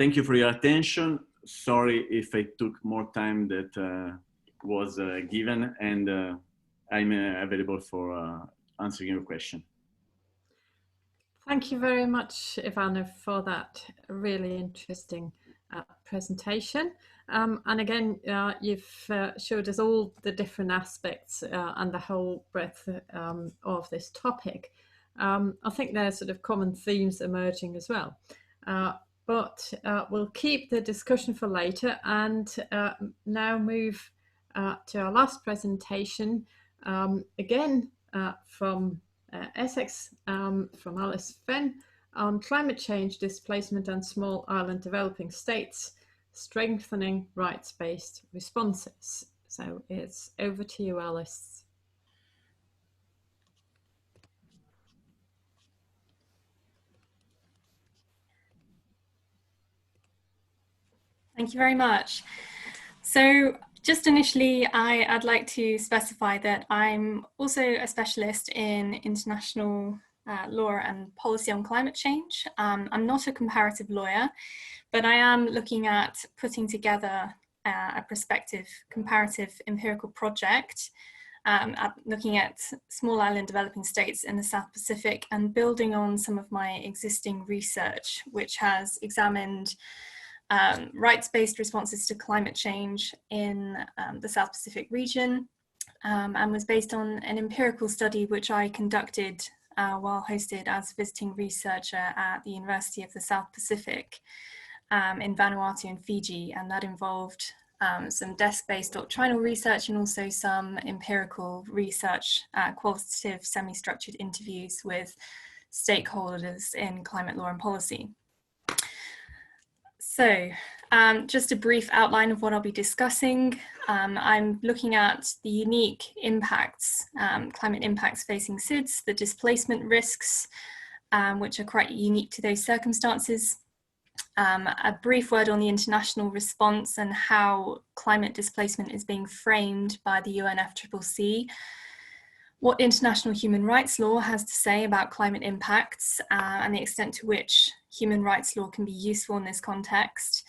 Thank you for your attention. Sorry if I took more time that was given, and I'm available for answering your question. Thank you very much, Ivana, for that really interesting presentation. And again, you've showed us all the different aspects and the whole breadth of this topic. I think there's sort of common themes emerging as well. But we'll keep the discussion for later and now move to our last presentation, again from Essex, from Alice Venn, on climate change, displacement and small island developing states, strengthening rights-based responses. So it's over to you, Alice. Thank you very much. So just initially, I'd like to specify that I'm also a specialist in international law and policy on climate change. I'm not a comparative lawyer, but I am looking at putting together a prospective comparative empirical project looking at small island developing states in the South Pacific and building on some of my existing research, which has examined rights-based responses to climate change in the South Pacific region, and was based on an empirical study which I conducted while hosted as a visiting researcher at the University of the South Pacific in Vanuatu and Fiji, and that involved some desk-based doctrinal research and also some empirical research, qualitative semi-structured interviews with stakeholders in climate law and policy. So just a brief outline of what I'll be discussing. I'm looking at the unique impacts, climate impacts facing SIDS, the displacement risks, which are quite unique to those circumstances. A brief word on the international response and how climate displacement is being framed by the UNFCCC, what international human rights law has to say about climate impacts and the extent to which human rights law can be useful in this context.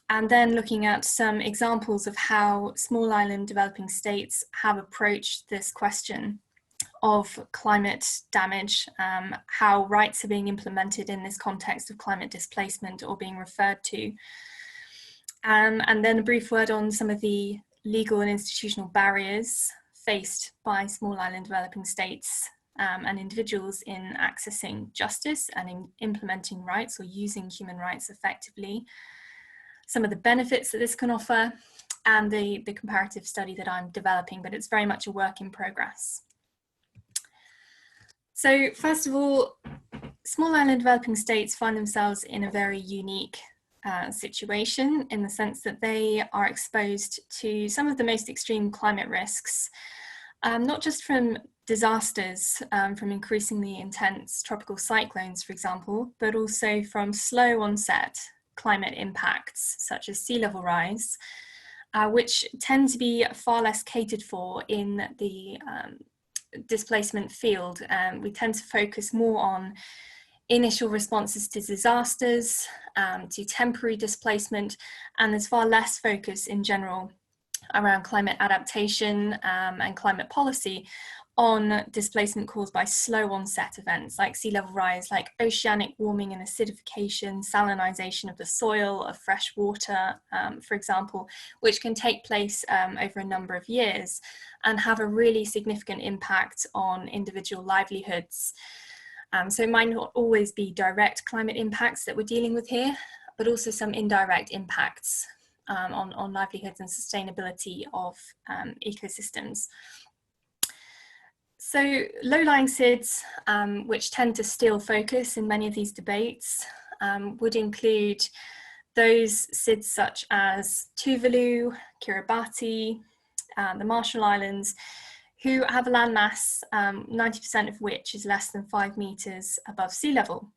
And then looking at some examples of how small island developing states have approached this question of climate damage, how rights are being implemented in this context of climate displacement or being referred to. And then a brief word on some of the legal and institutional barriers faced by small island developing states and individuals in accessing justice and in implementing rights or using human rights effectively, some of the benefits that this can offer, and the comparative study that I'm developing, but it's very much a work in progress. So first of all, small island developing states find themselves in a very unique situation in the sense that they are exposed to some of the most extreme climate risks, not just from disasters, from increasingly intense tropical cyclones, for example, but also from slow onset climate impacts such as sea level rise, which tend to be far less catered for in the displacement field. We tend to focus more on initial responses to disasters, to temporary displacement, and there's far less focus in general around climate adaptation and climate policy on displacement caused by slow onset events like sea level rise, like oceanic warming and acidification, salinization of the soil, of fresh water, for example, which can take place over a number of years and have a really significant impact on individual livelihoods. So it might not always be direct climate impacts that we're dealing with here, but also some indirect impacts on livelihoods and sustainability of ecosystems. So low-lying SIDS, which tend to steal focus in many of these debates, would include those SIDS such as Tuvalu, Kiribati, the Marshall Islands, who have a landmass, 90% of which is less than 5 meters above sea level,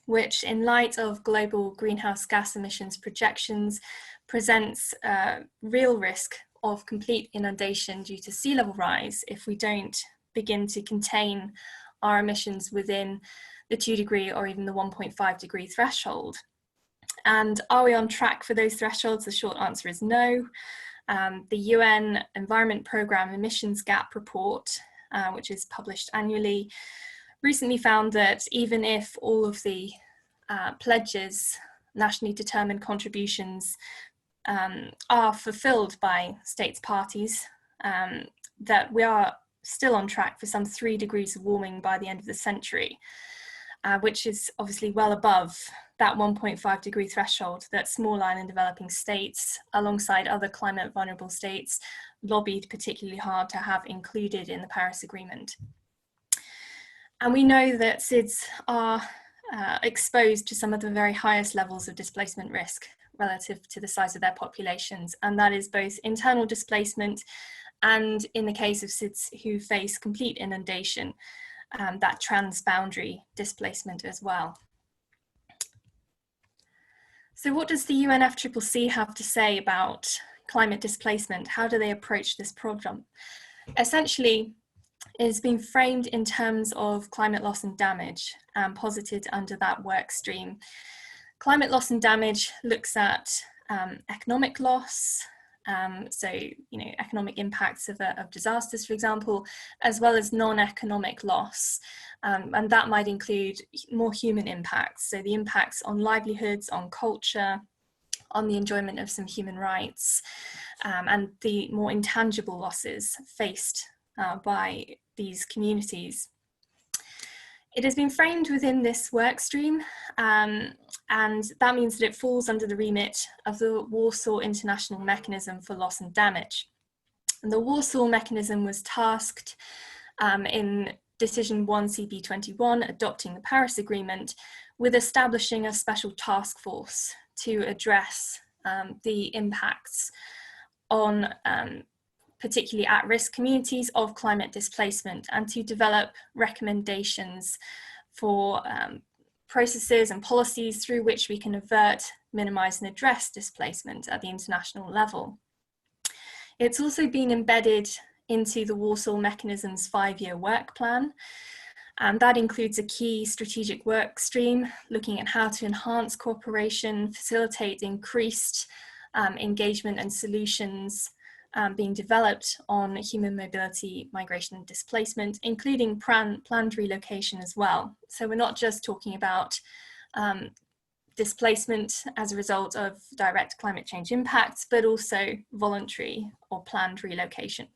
which in light of global greenhouse gas emissions projections presents a real risk of complete inundation due to sea level rise if we don't begin to contain our emissions within the 2 degree or even the 1.5 degree threshold. And are we on track for those thresholds? The short answer is no. The UN Environment Programme Emissions Gap Report, which is published annually, recently found that even if all of the pledges, nationally determined contributions, are fulfilled by states parties, that we are still on track for some 3 degrees of warming by the end of the century, which is obviously well above that 1.5 degree threshold that small island developing states, alongside other climate vulnerable states, lobbied particularly hard to have included in the Paris Agreement. And we know that SIDS are exposed to some of the very highest levels of displacement risk relative to the size of their populations, and that is both internal displacement and, in the case of SIDS who face complete inundation, that transboundary displacement as well. So what does the UNFCCC have to say about climate displacement? How do they approach this problem? Essentially, it is being framed in terms of climate loss and damage, posited under that work stream. Climate loss and damage looks at economic loss, so economic impacts of disasters, for example, as well as non-economic loss, and that might include more human impacts, so the impacts on livelihoods, on culture, on the enjoyment of some human rights, and the more intangible losses faced by these communities. It has been framed within this work stream, and that means that it falls under the remit of the Warsaw International Mechanism for Loss and Damage. And the Warsaw mechanism was tasked in Decision 1 CB21, adopting the Paris Agreement, with establishing a special task force to address the impacts on particularly at-risk communities of climate displacement, and to develop recommendations for processes and policies through which we can avert, minimise and address displacement at the international level. It's also been embedded into the Warsaw Mechanism's 5-year work plan, and that includes a key strategic work stream looking at how to enhance cooperation, facilitate increased engagement and solutions being developed on human mobility, migration and displacement, including planned relocation as well. So we're not just talking about displacement as a result of direct climate change impacts, but also voluntary or planned relocation.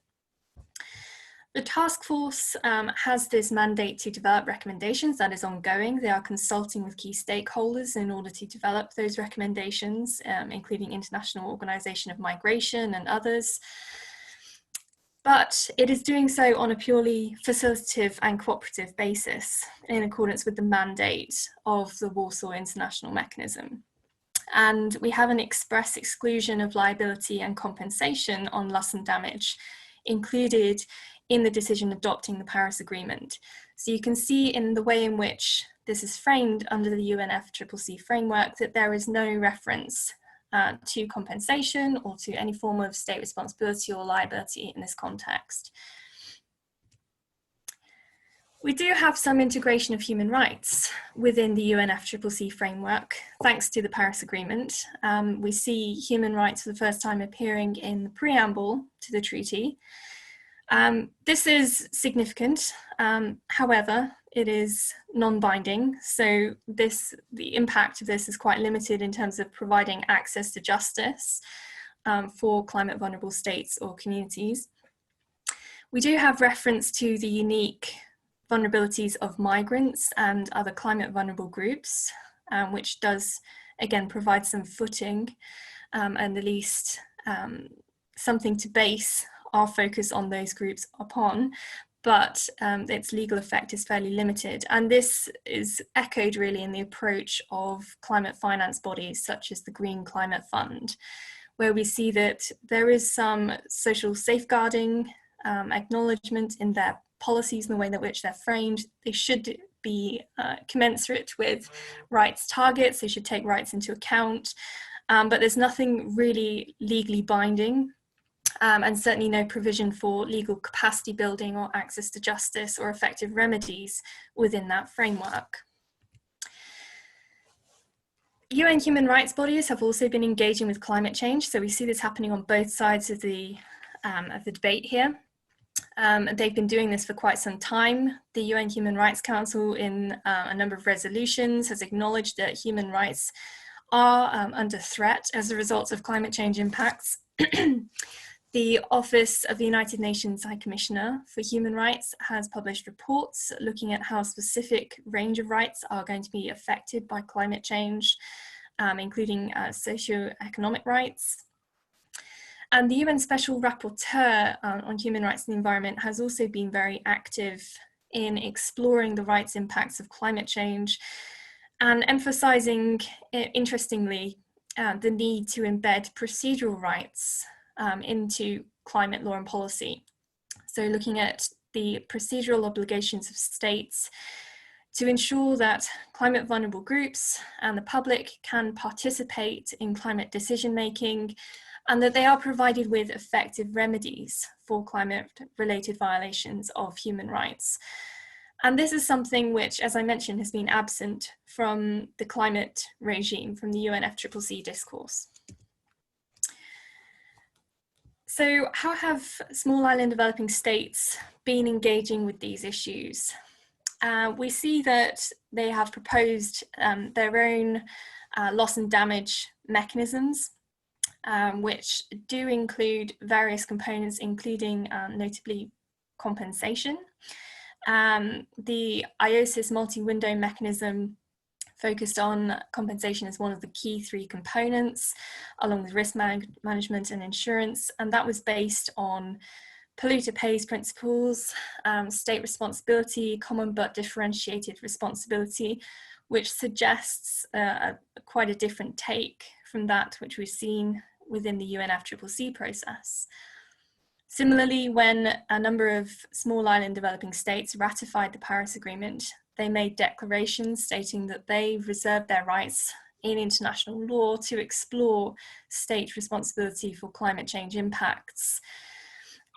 The task force has this mandate to develop recommendations that is ongoing. They are consulting with key stakeholders in order to develop those recommendations, including International Organization of Migration and others. But it is doing so on a purely facilitative and cooperative basis in accordance with the mandate of the Warsaw International Mechanism. And we have an express exclusion of liability and compensation on loss and damage included in the decision adopting the Paris Agreement. So you can see in the way in which this is framed under the UNFCCC framework that there is no reference to compensation or to any form of state responsibility or liability in this context. We do have some integration of human rights within the UNFCCC framework, thanks to the Paris Agreement. We see human rights for the first time appearing in the preamble to the treaty. This is significant, however, it is non-binding, so the impact of this is quite limited in terms of providing access to justice for climate vulnerable states or communities. We do have reference to the unique vulnerabilities of migrants and other climate vulnerable groups, which does again provide some footing and at least something to base our focus on those groups upon, but its legal effect is fairly limited. And this is echoed really in the approach of climate finance bodies such as the Green Climate Fund, where we see that there is some social safeguarding acknowledgement in their policies and the way in which they're framed. They should be commensurate with rights targets, they should take rights into account, but there's nothing really legally binding. And certainly no provision for legal capacity building or access to justice or effective remedies within that framework. UN human rights bodies have also been engaging with climate change. So we see this happening on both sides of the debate here. They've been doing this for quite some time. The UN Human Rights Council, in a number of resolutions, has acknowledged that human rights are under threat as a result of climate change impacts. The Office of the United Nations High Commissioner for Human Rights has published reports looking at how a specific range of rights are going to be affected by climate change, including socio-economic rights. And the UN Special Rapporteur on Human Rights and the Environment has also been very active in exploring the rights impacts of climate change and emphasizing, interestingly, the need to embed procedural rights into climate law and policy. So looking at the procedural obligations of states to ensure that climate vulnerable groups and the public can participate in climate decision making, and that they are provided with effective remedies for climate-related violations of human rights. And this is something which, as I mentioned, has been absent from the climate regime, from the UNFCCC discourse. So how have small island developing states been engaging with these issues? We see that they have proposed their own loss and damage mechanisms, which do include various components, including notably compensation. The IOSIS multi-window mechanism focused on compensation as one of the key three components, along with risk management and insurance, and that was based on polluter pays principles, state responsibility, common but differentiated responsibility, which suggests quite a different take from that which we've seen within the UNFCCC process. Similarly, when a number of small island developing states ratified the Paris Agreement, they made declarations stating that they reserved their rights in international law to explore state responsibility for climate change impacts.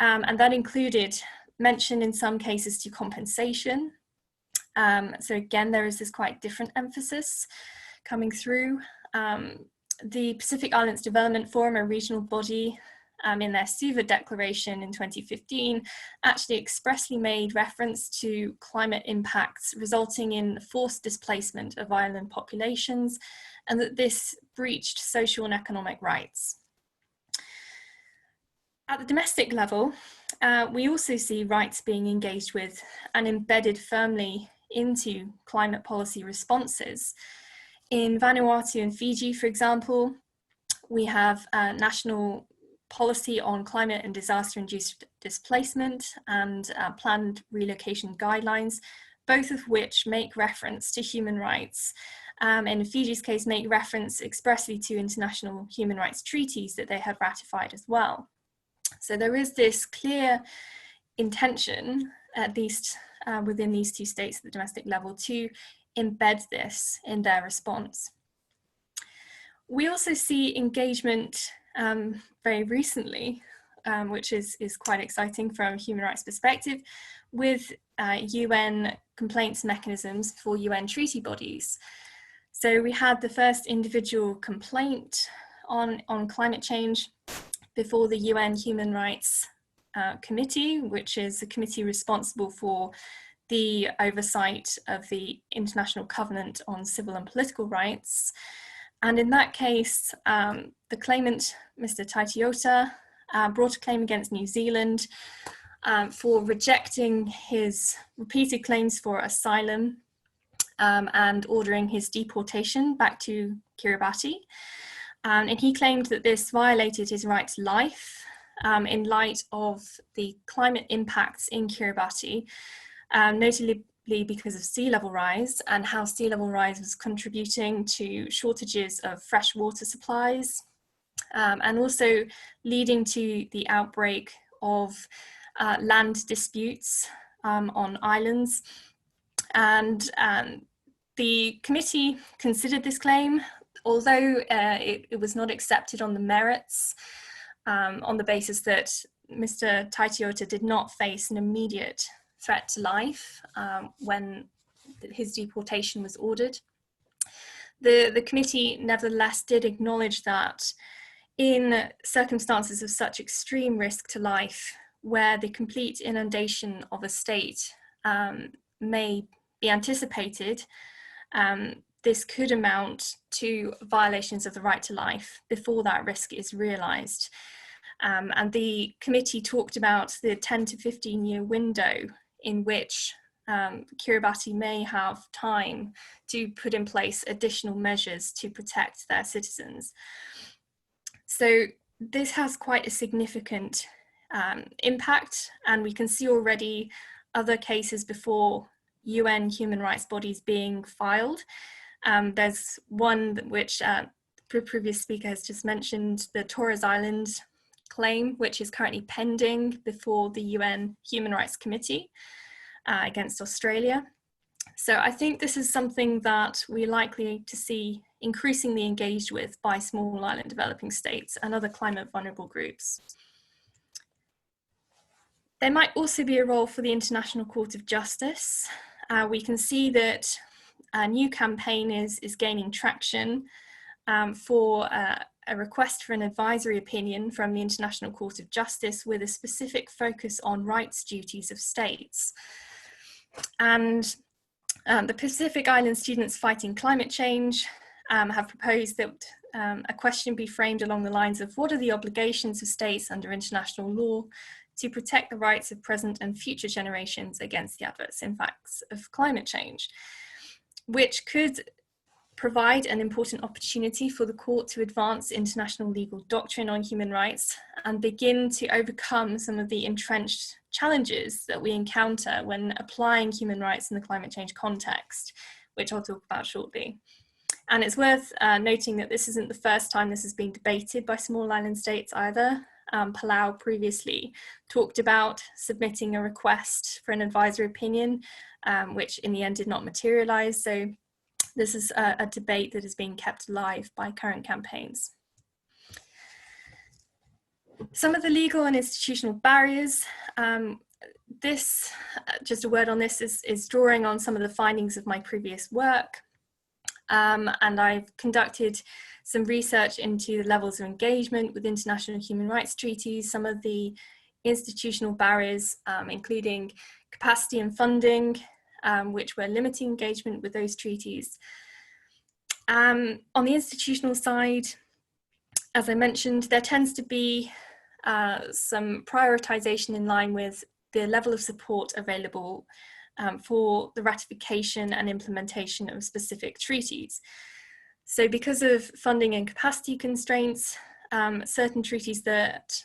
And that included mention in some cases to compensation. So again, there is this quite different emphasis coming through. The Pacific Islands Development Forum, a regional body, in their Suva declaration in 2015, actually expressly made reference to climate impacts resulting in forced displacement of island populations, and that this breached social and economic rights. At the domestic level, we also see rights being engaged with and embedded firmly into climate policy responses. In Vanuatu and Fiji, for example, we have a national policy on climate and disaster-induced displacement and planned relocation guidelines, both of which make reference to human rights. And in Fiji's case, make reference expressly to international human rights treaties that they have ratified as well. So there is this clear intention, at least within these two states at the domestic level, to embed this in their response. We also see engagement very recently, which is quite exciting from a human rights perspective, with UN complaints mechanisms for UN treaty bodies. So we had the first individual complaint on climate change before the UN Human Rights Committee, which is a committee responsible for the oversight of the International Covenant on Civil and Political Rights. And in that case, the claimant, Mr. Taitiota, brought a claim against New Zealand for rejecting his repeated claims for asylum and ordering his deportation back to Kiribati. And he claimed that this violated his right to life in light of the climate impacts in Kiribati, notably because of sea level rise and how sea level rise was contributing to shortages of fresh water supplies, and also leading to the outbreak of land disputes on islands. And the committee considered this claim, although it was not accepted on the merits, on the basis that Mr. Taitiota did not face an immediate threat to life when his deportation was ordered. The committee nevertheless did acknowledge that in circumstances of such extreme risk to life, where the complete inundation of a state may be anticipated, this could amount to violations of the right to life before that risk is realised. And the committee talked about the 10 to 15 year window in which Kiribati may have time to put in place additional measures to protect their citizens. So this has quite a significant impact, and we can see already other cases before UN human rights bodies being filed. There's one which the previous speaker has just mentioned, the Torres Island claim, which is currently pending before the UN Human Rights Committee against Australia. So I think this is something that we're likely to see increasingly engaged with by small island developing states and other climate vulnerable groups. There might also be a role for the International Court of Justice. We can see that a new campaign is gaining traction for a request for an advisory opinion from the International Court of Justice with a specific focus on rights duties of states. And the Pacific Island Students Fighting Climate Change have proposed that a question be framed along the lines of what are the obligations of states under international law to protect the rights of present and future generations against the adverse impacts of climate change, which could provide an important opportunity for the court to advance international legal doctrine on human rights and begin to overcome some of the entrenched challenges that we encounter when applying human rights in the climate change context, which I'll talk about shortly. And it's worth noting that this isn't the first time this has been debated by small island states either. Palau previously talked about submitting a request for an advisory opinion, which in the end did not materialize. So this is a debate that is being kept alive by current campaigns. Some of the legal and institutional barriers. Just a word on this, is drawing on some of the findings of my previous work. And I've conducted some research into the levels of engagement with international human rights treaties, some of the institutional barriers, including capacity and funding, which were limiting engagement with those treaties. On the institutional side, as I mentioned, there tends to be some prioritization in line with the level of support available for the ratification and implementation of specific treaties. So because of funding and capacity constraints, certain treaties that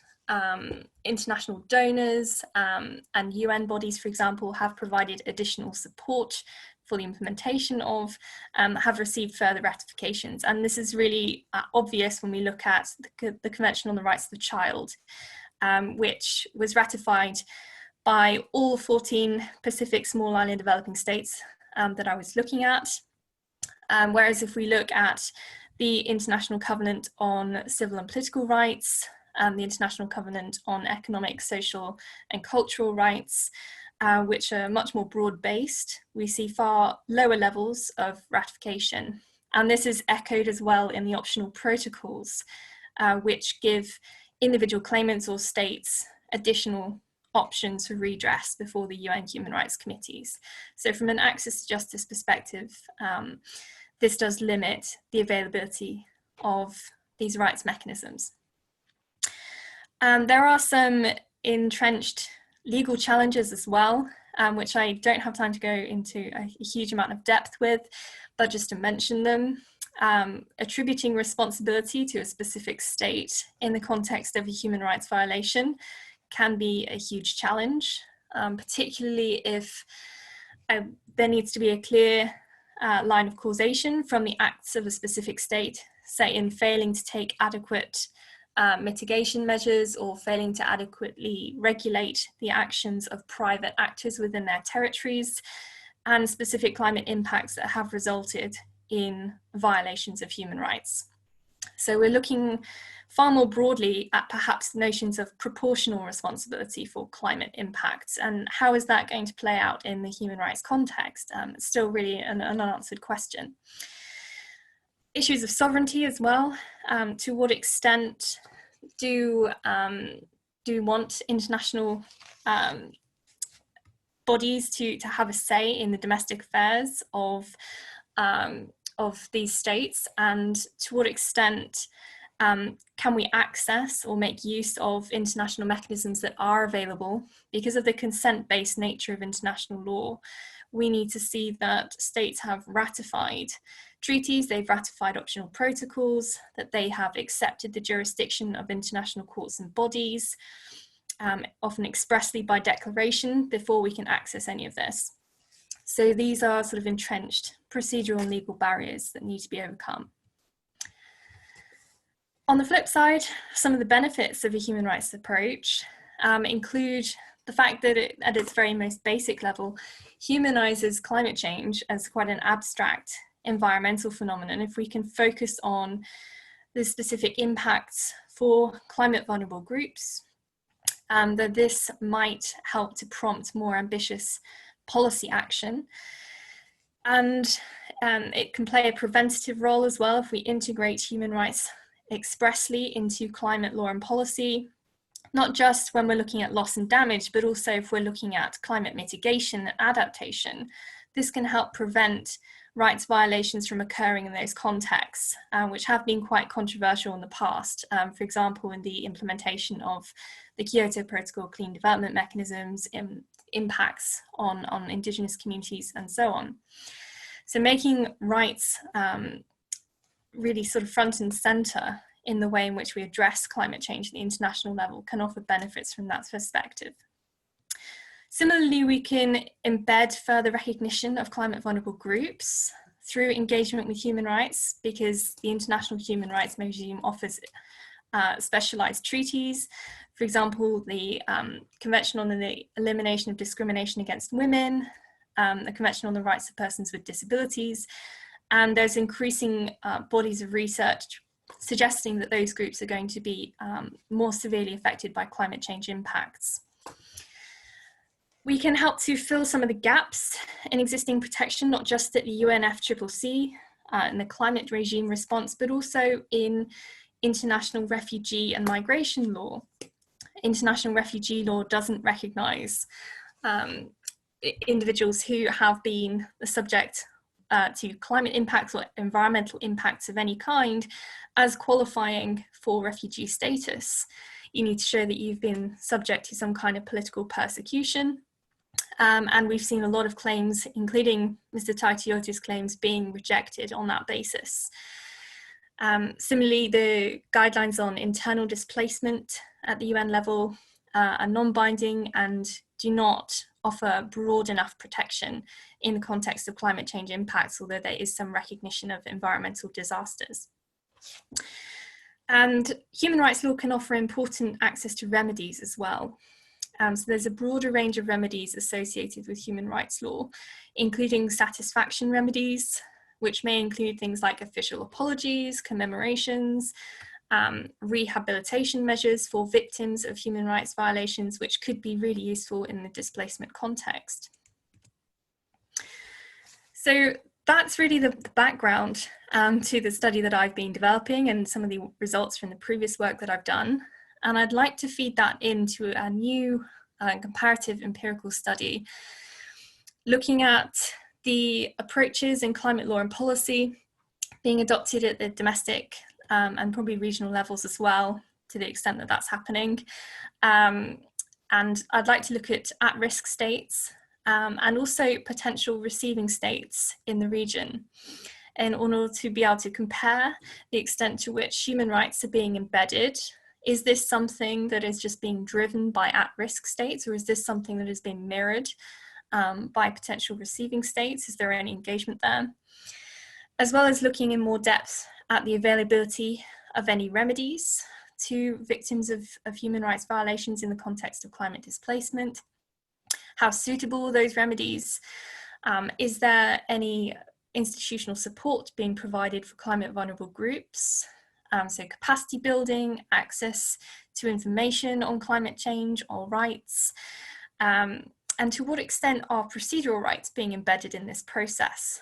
international donors and UN bodies, for example, have provided additional support for the implementation of, have received further ratifications. And this is really obvious when we look at the Convention on the Rights of the Child, which was ratified by all 14 Pacific small island developing states that I was looking at. Whereas if we look at the International Covenant on Civil and Political Rights, the International Covenant on Economic, Social and Cultural Rights, which are much more broad-based, we see far lower levels of ratification. And this is echoed as well in the optional protocols, which give individual claimants or states additional options for redress before the UN Human Rights Committees. So from an access to justice perspective, this does limit the availability of these rights mechanisms. There are some entrenched legal challenges as well, which I don't have time to go into a huge amount of depth with, but just to mention them. Attributing responsibility to a specific state in the context of a human rights violation can be a huge challenge, particularly if there needs to be a clear line of causation from the acts of a specific state, say in failing to take adequate mitigation measures or failing to adequately regulate the actions of private actors within their territories, and specific climate impacts that have resulted in violations of human rights. So we're looking far more broadly at perhaps notions of proportional responsibility for climate impacts, and how is that going to play out in the human rights context? It's still really an unanswered question. Issues of sovereignty as well. To what extent do we want international bodies to have a say in the domestic affairs of these states, and to what extent can we access or make use of international mechanisms that are available? Because of the consent-based nature of international law, we need to see that states have ratified treaties, they've ratified optional protocols, that they have accepted the jurisdiction of international courts and bodies, often expressly by declaration, before we can access any of this. So these are sort of entrenched procedural and legal barriers that need to be overcome. On the flip side, some of the benefits of a human rights approach include the fact that it, at its very most basic level, humanizes climate change as quite an abstract environmental phenomenon. If we can focus on the specific impacts for climate vulnerable groups, that this might help to prompt more ambitious policy action. And it can play a preventative role as well if we integrate human rights expressly into climate law and policy, not just when we're looking at loss and damage, but also if we're looking at climate mitigation and adaptation. This can help prevent rights violations from occurring in those contexts, which have been quite controversial in the past. For example, in the implementation of the Kyoto Protocol clean development mechanisms, impacts on Indigenous communities and so on. So making rights really sort of front and center in the way in which we address climate change at the international level can offer benefits from that perspective. Similarly, we can embed further recognition of climate vulnerable groups through engagement with human rights, because the international human rights regime offers specialized treaties. For example, the Convention on the Elimination of Discrimination Against Women, the Convention on the Rights of Persons with Disabilities, and there's increasing bodies of research suggesting that those groups are going to be more severely affected by climate change impacts. We can help to fill some of the gaps in existing protection, not just at the UNFCCC in the climate regime response, but also in international refugee and migration law. International refugee law doesn't recognize individuals who have been the subject to climate impacts or environmental impacts of any kind as qualifying for refugee status. You need to show that you've been subject to some kind of political persecution. And we've seen a lot of claims, including Mr. Taitiotis' claims, being rejected on that basis. Similarly, the guidelines on internal displacement at the UN level are non-binding and do not offer broad enough protection in the context of climate change impacts, although there is some recognition of environmental disasters. And human rights law can offer important access to remedies as well. So there's a broader range of remedies associated with human rights law, including satisfaction remedies, which may include things like official apologies, commemorations, rehabilitation measures for victims of human rights violations, which could be really useful in the displacement context. So that's really the background to the study that I've been developing and some of the results from the previous work that I've done. And I'd like to feed that into a new comparative empirical study, looking at the approaches in climate law and policy being adopted at the domestic and probably regional levels as well, to the extent that that's happening. And I'd like to look at risk states and also potential receiving states in the region, in order to be able to compare the extent to which human rights are being embedded. Is this something that is just being driven by at-risk states, or is this something that is being mirrored by potential receiving states? Is there any engagement there? As well as looking in more depth at the availability of any remedies to victims of human rights violations in the context of climate displacement. How suitable are those remedies? Is there any institutional support being provided for climate vulnerable groups? So capacity building, access to information on climate change or rights, and to what extent are procedural rights being embedded in this process?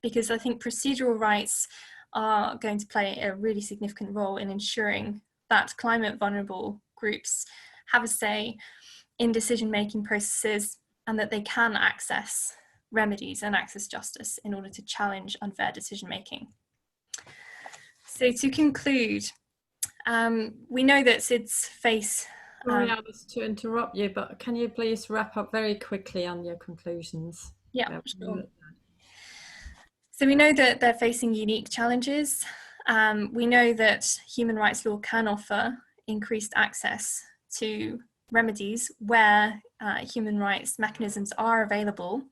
Because I think procedural rights are going to play a really significant role in ensuring that climate vulnerable groups have a say in decision-making processes and that they can access remedies and access justice in order to challenge unfair decision-making. So to conclude, we know that SIDS face... Sorry, Alice, to interrupt you, but can you please wrap up very quickly on your conclusions? Yeah, sure. So we know that they're facing unique challenges. We know that human rights law can offer increased access to remedies where human rights mechanisms are available,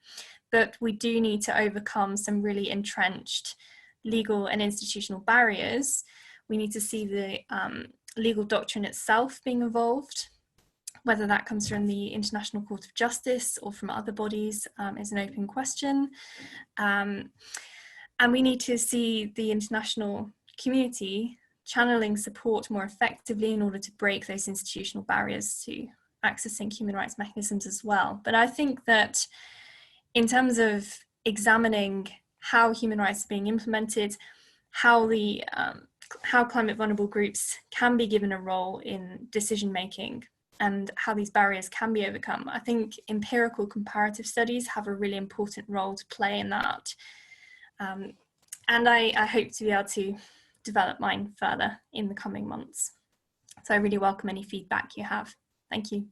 but we do need to overcome some really entrenched legal and institutional barriers. We need to see the legal doctrine itself being evolved. Whether that comes from the International Court of Justice or from other bodies is an open question. And we need to see the international community channeling support more effectively in order to break those institutional barriers to accessing human rights mechanisms as well. But I think that in terms of examining how human rights are being implemented, how climate vulnerable groups can be given a role in decision making, and how these barriers can be overcome, I think empirical comparative studies have a really important role to play in that. And I hope to be able to develop mine further in the coming months. So I really welcome any feedback you have. Thank you.